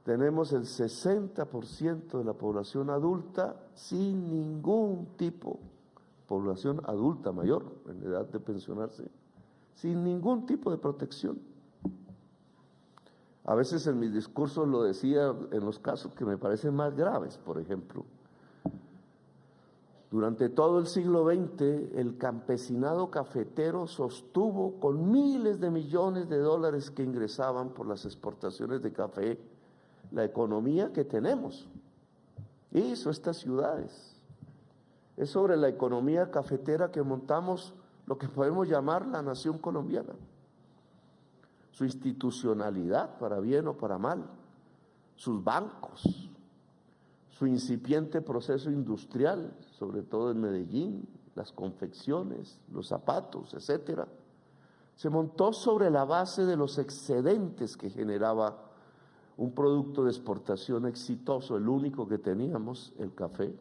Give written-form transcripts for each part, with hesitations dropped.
Tenemos el 60% de la población adulta sin ningún tipo, población adulta mayor en edad de pensionarse, sin ningún tipo de protección. A veces en mis discursos lo decía en los casos que me parecen más graves, por ejemplo. Durante todo el siglo XX, el campesinado cafetero sostuvo con miles de millones de dólares que ingresaban por las exportaciones de café la economía que tenemos. Hizo estas ciudades. Es sobre la economía cafetera que montamos lo que podemos llamar la nación colombiana. Su institucionalidad, para bien o para mal, sus bancos, su incipiente proceso industrial, sobre todo en Medellín, las confecciones, los zapatos, etcétera, se montó sobre la base de los excedentes que generaba un producto de exportación exitoso, el único que teníamos, el café.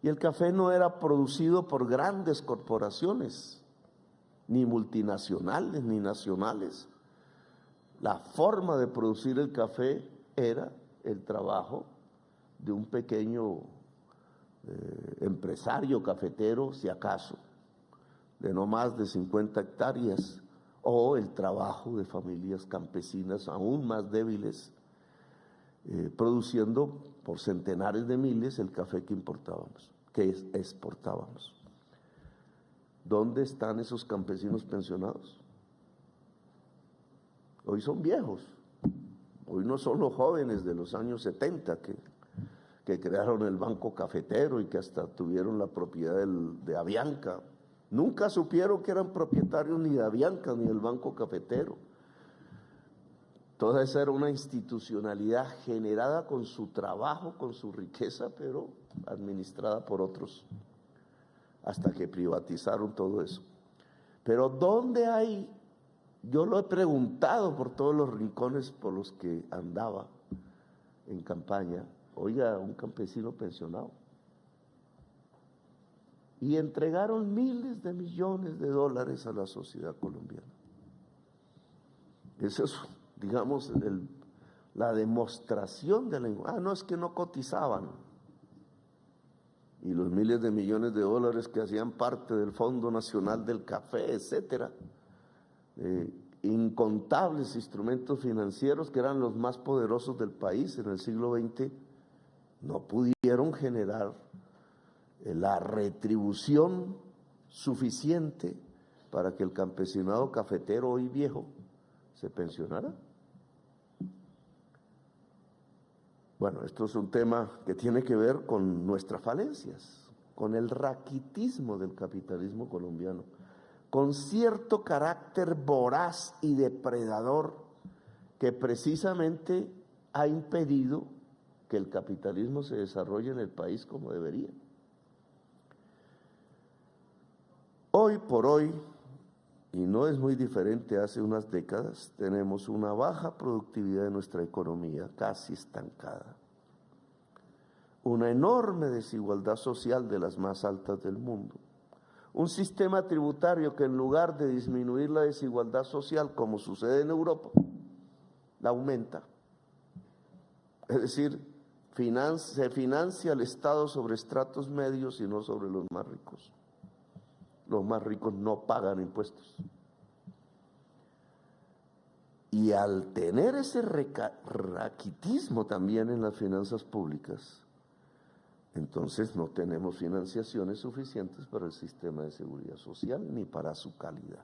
Y el café no era producido por grandes corporaciones, ni multinacionales, ni nacionales. La forma de producir el café era el trabajo de un pequeño empresario cafetero, si acaso, de no más de 50 hectáreas, o el trabajo de familias campesinas aún más débiles, produciendo por centenares de miles el café que importábamos, que exportábamos. ¿Dónde están esos campesinos pensionados? Hoy son viejos, hoy no son los jóvenes de los años 70 que crearon el Banco Cafetero y que hasta tuvieron la propiedad de Avianca. Nunca supieron que eran propietarios ni de Avianca ni del Banco Cafetero. Toda esa era una institucionalidad generada con su trabajo, con su riqueza, pero administrada por otros, hasta que privatizaron todo eso. Pero ¿dónde hay? Yo lo he preguntado por todos los rincones por los que andaba en campaña. Oiga, un campesino pensionado. Y entregaron miles de millones de dólares a la sociedad colombiana. Eso es, digamos, la demostración de la... no, es que no cotizaban. Y los miles de millones de dólares que hacían parte del Fondo Nacional del Café, etcétera. Incontables instrumentos financieros que eran los más poderosos del país en el siglo XX, no pudieron generar la retribución suficiente para que el campesinado cafetero hoy viejo se pensionara. Bueno, esto es un tema que tiene que ver con nuestras falencias, con el raquitismo del capitalismo colombiano, con cierto carácter voraz y depredador que precisamente ha impedido que el capitalismo se desarrolle en el país como debería. Hoy por hoy, y no es muy diferente hace unas décadas, tenemos una baja productividad de nuestra economía, casi estancada, una enorme desigualdad social de las más altas del mundo, un sistema tributario que en lugar de disminuir la desigualdad social, como sucede en Europa, la aumenta. Es decir, se financia al Estado sobre estratos medios y no sobre los más ricos. Los más ricos no pagan impuestos. Y al tener ese raquitismo también en las finanzas públicas, entonces no tenemos financiaciones suficientes para el sistema de seguridad social ni para su calidad.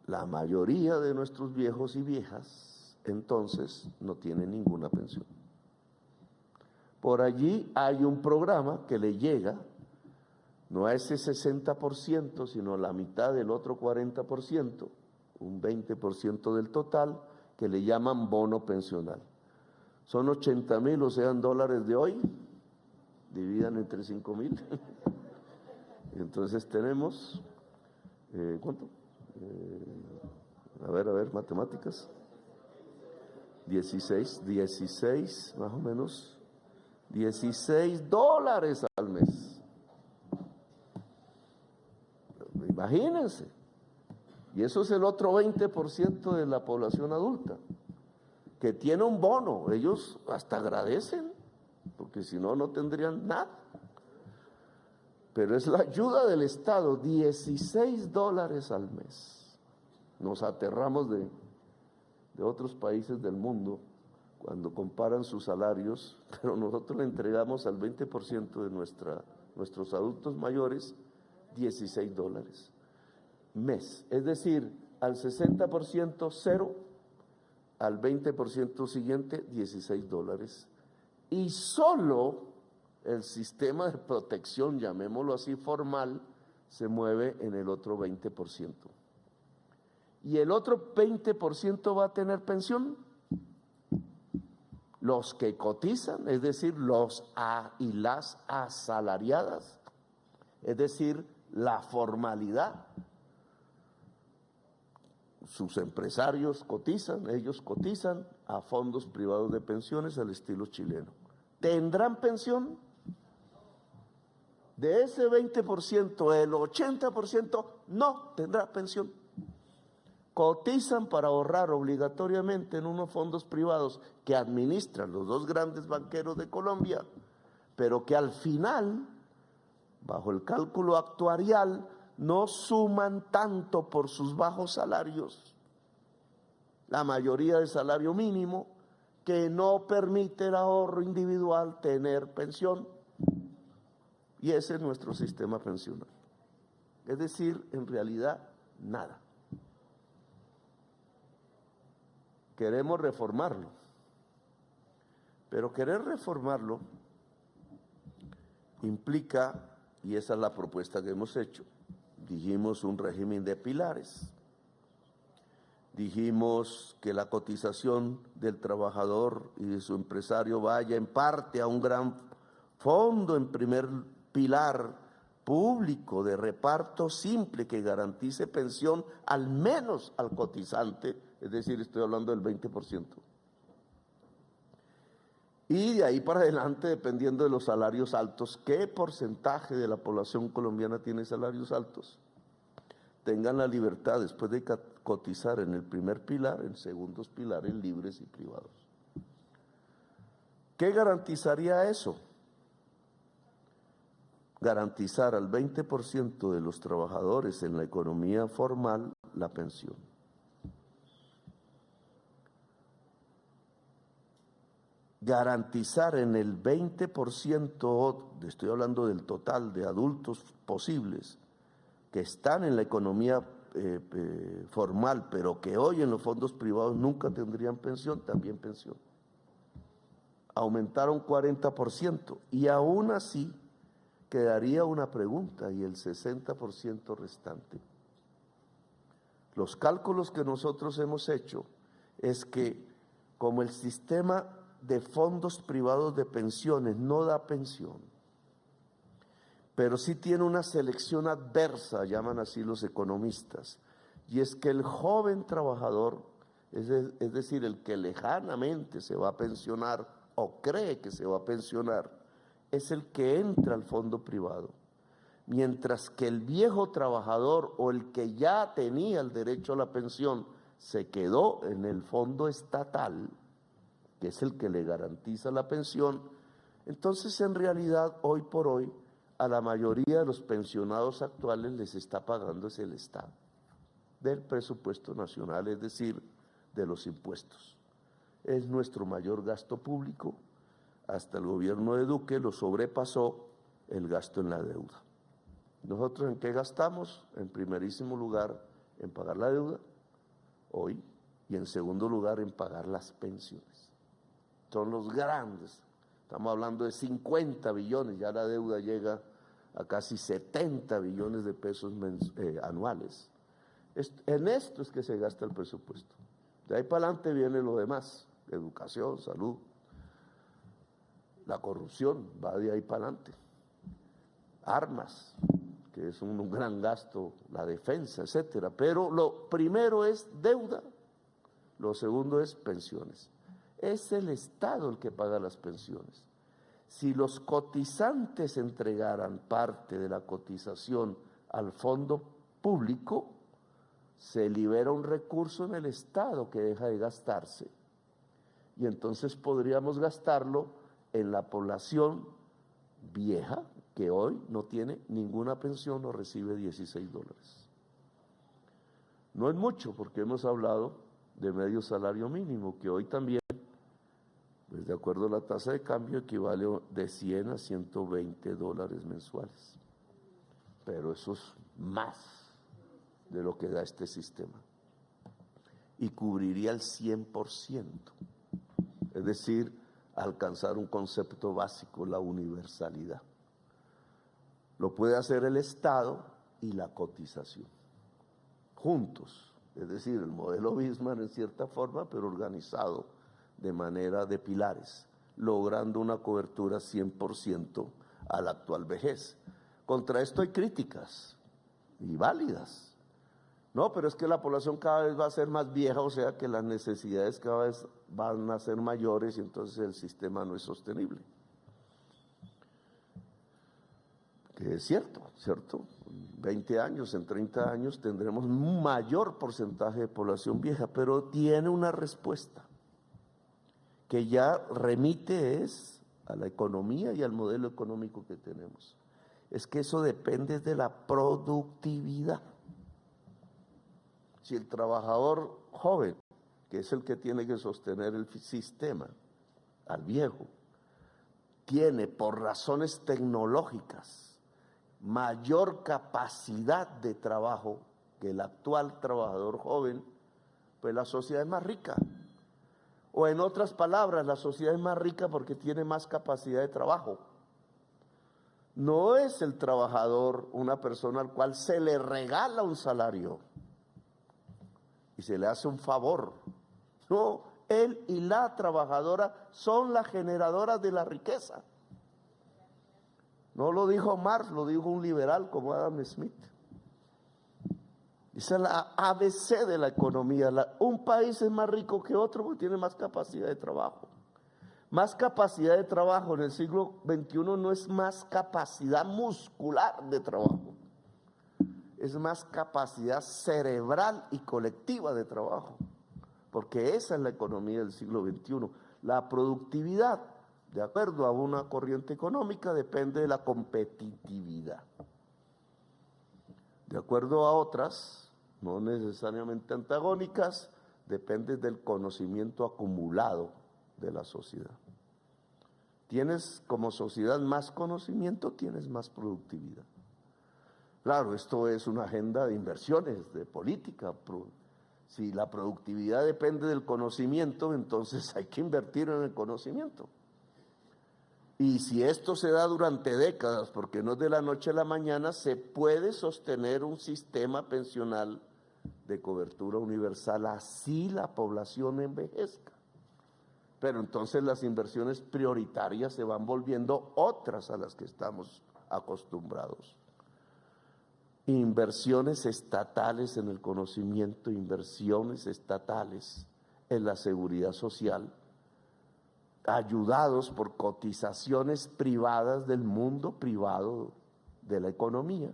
La mayoría de nuestros viejos y viejas entonces no tienen ninguna pensión. Por allí hay un programa que le llega no a ese 60%, sino a la mitad del otro 40%, un 20% del total, que le llaman bono pensional. Son 80,000, o sea, dólares de hoy, dividan entre 5,000. Entonces tenemos, ¿cuánto? A ver, matemáticas. 16, más o menos, $16 al mes. Imagínense. Y eso es el otro 20% de la población adulta, que tiene un bono. Ellos hasta agradecen, porque si no, no tendrían nada. Pero es la ayuda del Estado, $16 al mes. Nos aterramos de otros países del mundo cuando comparan sus salarios, pero nosotros le entregamos al 20% de nuestros adultos mayores $16 mes. Es decir, al 60% cero, al 20% siguiente $16. Y solo el sistema de protección, llamémoslo así, formal, se mueve en el otro 20%. ¿Y el otro 20% va a tener pensión? Los que cotizan, es decir, los y las asalariadas, es decir, la formalidad. Sus empresarios cotizan, ellos cotizan a fondos privados de pensiones al estilo chileno. ¿Tendrán pensión? De ese 20%, el 80% no tendrá pensión. Cotizan para ahorrar obligatoriamente en unos fondos privados que administran los dos grandes banqueros de Colombia, pero que al final, bajo el cálculo actuarial, no suman tanto por sus bajos salarios, la mayoría de salario mínimo, que no permite el ahorro individual tener pensión. Y ese es nuestro sistema pensional. Es decir, en realidad, nada. Queremos reformarlo, pero querer reformarlo implica, y esa es la propuesta que hemos hecho, dijimos un régimen de pilares, dijimos que la cotización del trabajador y de su empresario vaya en parte a un gran fondo en primer pilar público de reparto simple que garantice pensión al menos al cotizante, es decir, estoy hablando del 20%. Y de ahí para adelante, dependiendo de los salarios altos, ¿qué porcentaje de la población colombiana tiene salarios altos? Tengan la libertad, después de cotizar en el primer pilar, en segundos pilares libres y privados. ¿Qué garantizaría eso? Garantizar al 20% de los trabajadores en la economía formal la pensión. Garantizar en el 20%, estoy hablando del total de adultos posibles, que están en la economía formal, pero que hoy en los fondos privados nunca tendrían pensión, también pensión. Aumentaron 40% y aún así quedaría una pregunta y el 60% restante. Los cálculos que nosotros hemos hecho es que como el sistema de fondos privados de pensiones no da pensión, pero sí tiene una selección adversa, llaman así los economistas, y es que el joven trabajador, es decir, el que lejanamente se va a pensionar o cree que se va a pensionar, es el que entra al fondo privado, mientras que el viejo trabajador o el que ya tenía el derecho a la pensión se quedó en el fondo estatal, que es el que le garantiza la pensión. Entonces, en realidad, hoy por hoy, a la mayoría de los pensionados actuales les está pagando es el Estado, del presupuesto nacional, es decir, de los impuestos. Es nuestro mayor gasto público. Hasta el gobierno de Duque lo sobrepasó el gasto en la deuda. ¿Nosotros en qué gastamos? En primerísimo lugar, en pagar la deuda, hoy, y en segundo lugar, en pagar las pensiones. Son los grandes. Estamos hablando de 50 billones, ya la deuda llega a casi 70 billones de pesos anuales. En esto es que se gasta el presupuesto. De ahí para adelante viene lo demás, educación, salud, la corrupción, va de ahí para adelante. Armas, que es un gran gasto, la defensa, etcétera. Pero lo primero es deuda, lo segundo es pensiones. Es el Estado el que paga las pensiones. Si los cotizantes entregaran parte de la cotización al fondo público, se libera un recurso en el Estado que deja de gastarse. Y entonces podríamos gastarlo en la población vieja, que hoy no tiene ninguna pensión o recibe $16. No es mucho, porque hemos hablado de medio salario mínimo, que hoy también, pues de acuerdo a la tasa de cambio, equivale de 100 a $120 mensuales. Pero eso es más de lo que da este sistema. Y cubriría el 100%. Es decir, alcanzar un concepto básico, la universalidad. Lo puede hacer el Estado y la cotización, juntos. Es decir, el modelo Bismarck en cierta forma, pero organizado de manera de pilares, logrando una cobertura 100% a la actual vejez. Contra esto hay críticas, y válidas. No, pero es que la población cada vez va a ser más vieja, o sea que las necesidades cada vez van a ser mayores y entonces el sistema no es sostenible. Que es cierto, ¿cierto? En 20 años, en 30 años tendremos un mayor porcentaje de población vieja, pero tiene una respuesta que ya remite a la economía y al modelo económico que tenemos. Es que eso depende de la productividad. Si el trabajador joven, que es el que tiene que sostener el sistema, al viejo, tiene por razones tecnológicas mayor capacidad de trabajo que el actual trabajador joven, pues la sociedad es más rica. O en otras palabras, la sociedad es más rica porque tiene más capacidad de trabajo. No es el trabajador una persona al cual se le regala un salario y se le hace un favor. No, él y la trabajadora son las generadoras de la riqueza. No lo dijo Marx, lo dijo un liberal como Adam Smith. Esa es la ABC de la economía. Un país es más rico que otro porque tiene más capacidad de trabajo. Más capacidad de trabajo en el siglo XXI no es más capacidad muscular de trabajo. Es más capacidad cerebral y colectiva de trabajo, porque esa es la economía del siglo XXI. La productividad, de acuerdo a una corriente económica, depende de la competitividad. De acuerdo a otras, no necesariamente antagónicas, depende del conocimiento acumulado de la sociedad. Tienes como sociedad más conocimiento, tienes más productividad. Claro, esto es una agenda de inversiones, de política. Si la productividad depende del conocimiento, entonces hay que invertir en el conocimiento. Y si esto se da durante décadas, porque no es de la noche a la mañana, se puede sostener un sistema pensional de cobertura universal, así la población envejezca. Pero entonces las inversiones prioritarias se van volviendo otras a las que estamos acostumbrados. Inversiones estatales en el conocimiento, inversiones estatales en la seguridad social, ayudados por cotizaciones privadas del mundo privado de la economía.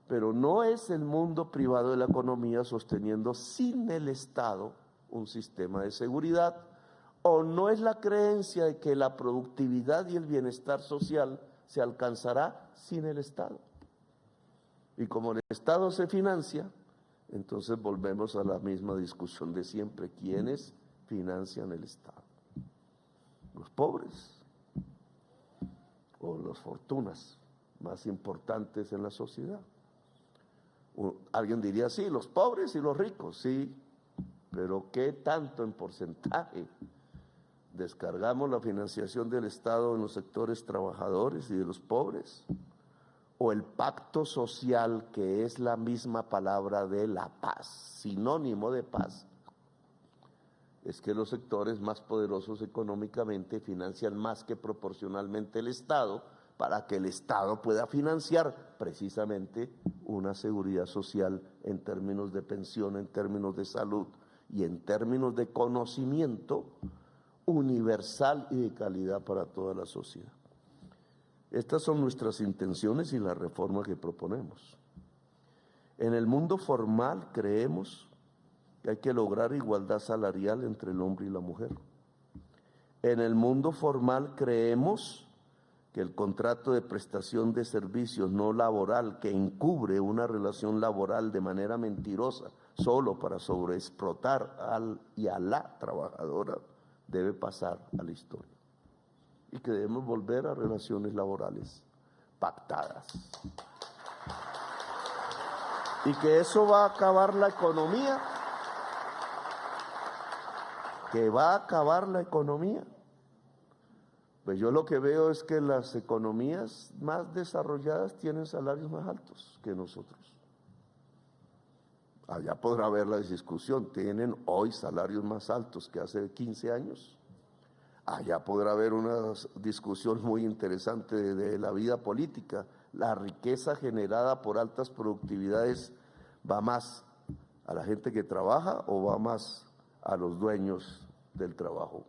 Pero no es el mundo privado de la economía sosteniendo sin el Estado un sistema de seguridad, o no es la creencia de que la productividad y el bienestar social se alcanzará sin el Estado. Y como el Estado se financia, entonces volvemos a la misma discusión de siempre. ¿Quiénes financian el Estado? ¿Los pobres o las fortunas más importantes en la sociedad? Alguien diría, sí, los pobres y los ricos, sí, pero ¿qué tanto en porcentaje descargamos la financiación del Estado en los sectores trabajadores y de los pobres? O el pacto social, que es la misma palabra de la paz, sinónimo de paz, es que los sectores más poderosos económicamente financian más que proporcionalmente el Estado, para que el Estado pueda financiar precisamente una seguridad social en términos de pensión, en términos de salud y en términos de conocimiento universal y de calidad para toda la sociedad. Estas son nuestras intenciones y la reforma que proponemos. En el mundo formal creemos que hay que lograr igualdad salarial entre el hombre y la mujer. En el mundo formal creemos que el contrato de prestación de servicios no laboral que encubre una relación laboral de manera mentirosa solo para sobreexplotar al y a la trabajadora debe pasar a la historia y que debemos volver a relaciones laborales pactadas y que eso va a acabar la economía, que va a acabar la economía. Pues yo lo que veo es que las economías más desarrolladas tienen salarios más altos que nosotros. Allá podrá haber la discusión, tienen hoy salarios más altos que hace 15 años. Allá podrá haber una discusión muy interesante de la vida política. La riqueza generada por altas productividades va más a la gente que trabaja o va más a los dueños del trabajo.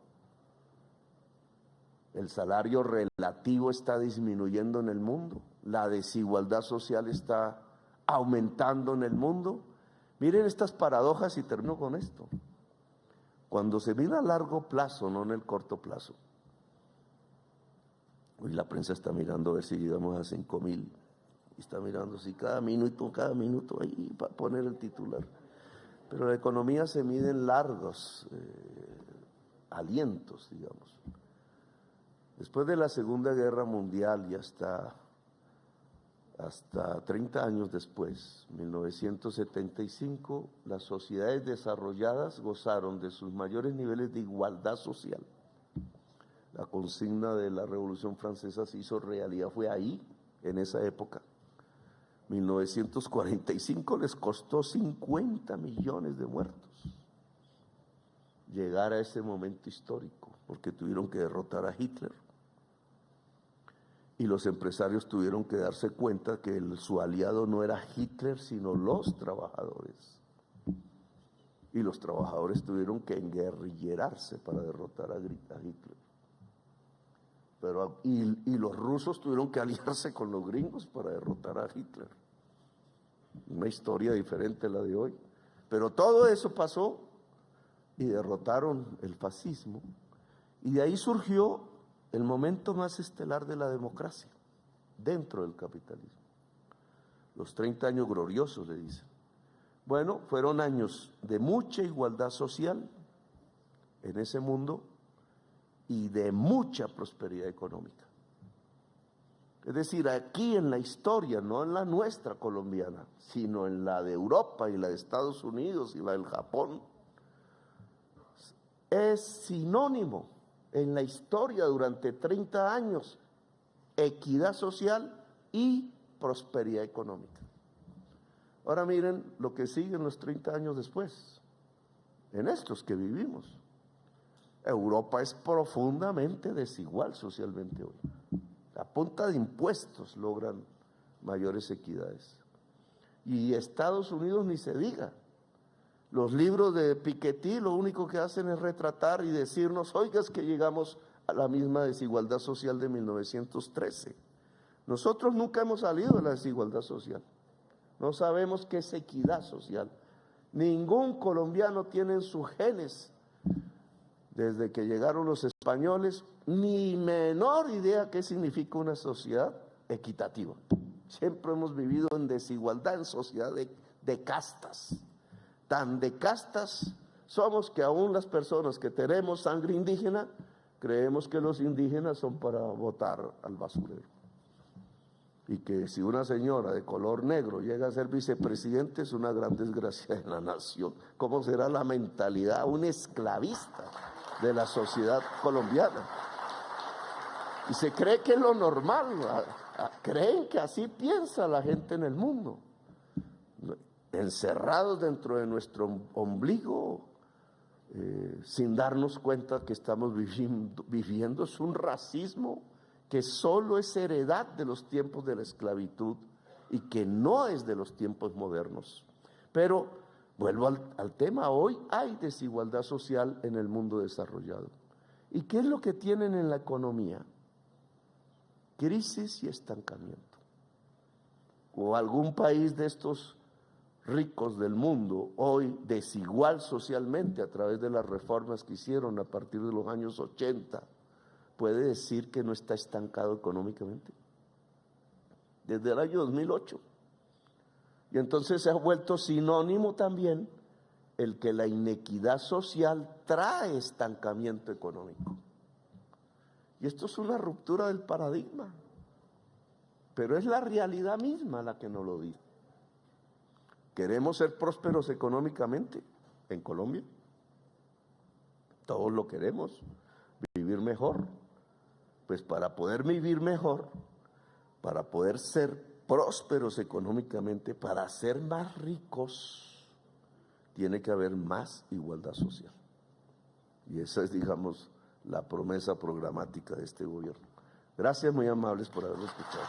El salario relativo está disminuyendo en el mundo, la desigualdad social está aumentando en el mundo. Miren estas paradojas y termino con esto. Cuando se mira a largo plazo, no en el corto plazo. Hoy la prensa está mirando a ver si llegamos a 5.000. Y está mirando si cada minuto ahí para poner el titular. Pero la economía se mide en largos alientos, digamos. Después de la Segunda Guerra Mundial y hasta 30 años después, 1975, las sociedades desarrolladas gozaron de sus mayores niveles de igualdad social. La consigna de la Revolución Francesa se hizo realidad, fue ahí, en esa época. 1945 les costó 50 millones de muertos llegar a ese momento histórico, porque tuvieron que derrotar a Hitler. Y los empresarios tuvieron que darse cuenta que su aliado no era Hitler, sino los trabajadores. Y los trabajadores tuvieron que enguerrillerarse para derrotar a Hitler. Y los rusos tuvieron que aliarse con los gringos para derrotar a Hitler. Una historia diferente a la de hoy. Pero todo eso pasó y derrotaron el fascismo. Y de ahí surgió el momento más estelar de la democracia dentro del capitalismo. Los 30 años gloriosos, le dicen. Bueno, fueron años de mucha igualdad social en ese mundo y de mucha prosperidad económica. Es decir, aquí en la historia, no en la nuestra colombiana, sino en la de Europa y la de Estados Unidos y la del Japón, es sinónimo en la historia durante 30 años, equidad social y prosperidad económica. Ahora miren lo que sigue en los 30 años después, en estos que vivimos. Europa es profundamente desigual socialmente hoy. A punta de impuestos logran mayores equidades. Y Estados Unidos ni se diga. Los libros de Piketty lo único que hacen es retratar y decirnos, oiga, es que llegamos a la misma desigualdad social de 1913. Nosotros nunca hemos salido de la desigualdad social. No sabemos qué es equidad social. Ningún colombiano tiene en sus genes, desde que llegaron los españoles, ni menor idea qué significa una sociedad equitativa. Siempre hemos vivido en desigualdad, en sociedad de castas. Tan de castas somos que aún las personas que tenemos sangre indígena, creemos que los indígenas son para botar al basurero. Y que si una señora de color negro llega a ser vicepresidente es una gran desgracia de la nación. ¿Cómo será la mentalidad un esclavista de la sociedad colombiana? Y se cree que es lo normal, creen que así piensa la gente en el mundo. Encerrados dentro de nuestro ombligo, sin darnos cuenta que estamos viviendo es un racismo que solo es heredad de los tiempos de la esclavitud y que no es de los tiempos modernos. Pero vuelvo al tema, hoy hay desigualdad social en el mundo desarrollado. ¿Y qué es lo que tienen en la economía? Crisis y estancamiento. O algún país de estos ricos del mundo, hoy desigual socialmente a través de las reformas que hicieron a partir de los años 80, puede decir que no está estancado económicamente? Desde el año 2008. Y entonces se ha vuelto sinónimo también el que la inequidad social trae estancamiento económico. Y esto es una ruptura del paradigma, pero es la realidad misma la que nos lo dice. ¿Queremos ser prósperos económicamente en Colombia? Todos lo queremos, vivir mejor. Pues para poder vivir mejor, para poder ser prósperos económicamente, para ser más ricos, tiene que haber más igualdad social. Y esa es, digamos, la promesa programática de este gobierno. Gracias, muy amables por haberlo escuchado.